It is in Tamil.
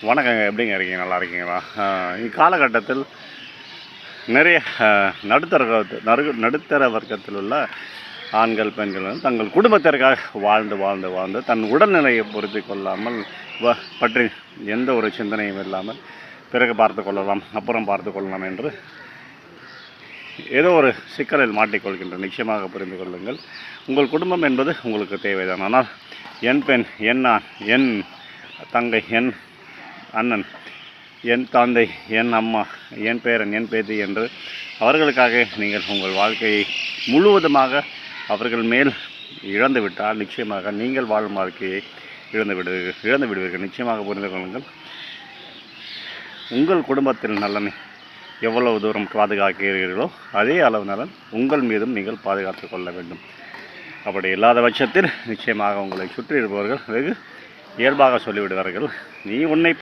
வணக்கங்க. எப்படிங்க இருக்கீங்க? நல்லா இருக்கீங்களா? இக்காலகட்டத்தில் நிறைய நடுத்தர வர்க்கத்தில் உள்ள ஆண்கள் பெண்கள் வந்து தங்கள் குடும்பத்திற்காக வாழ்ந்து தன் உடல்நிலையை பொருத்தி கொள்ளாமல் பற்றி எந்த ஒரு சிந்தனையும் இல்லாமல் பிறகு பார்த்து கொள்ளலாம், அப்புறம் பார்த்து கொள்ளலாம் என்று ஏதோ ஒரு சிக்கலில் மாட்டிக்கொள்கின்ற. நிச்சயமாக புரிந்து கொள்ளுங்கள், உங்கள் குடும்பம் என்பது உங்களுக்கு தேவைதான். ஆனால் என் பெண், என் ஆண், என் தங்கை, என் அண்ணன், என் தந்தை, என் அம்மா, என் பேரன், என் பேத்தி என்று அவர்களுக்காக நீங்கள் உங்கள் வாழ்க்கையை முழுவதுமாக அவர்கள் மேல் இழந்துவிட்டால் நிச்சயமாக நீங்கள் வாழும் வாழ்க்கையை இழந்து விடுவீர்கள். நிச்சயமாக புரிந்து கொள்ளுங்கள், உங்கள் குடும்பத்தில் நலனை எவ்வளவு தூரம் பாதுகாக்கிறீர்களோ அதே அளவு நலன் உங்கள் மீதும் நீங்கள் பாதுகாத்து கொள்ள வேண்டும். அப்படி இல்லாத பட்சத்தில் நிச்சயமாக உங்களை சுற்றி இருப்பவர்கள் வெகு இயல்பாக சொல்லிவிடுவார்கள், நீ உன்னை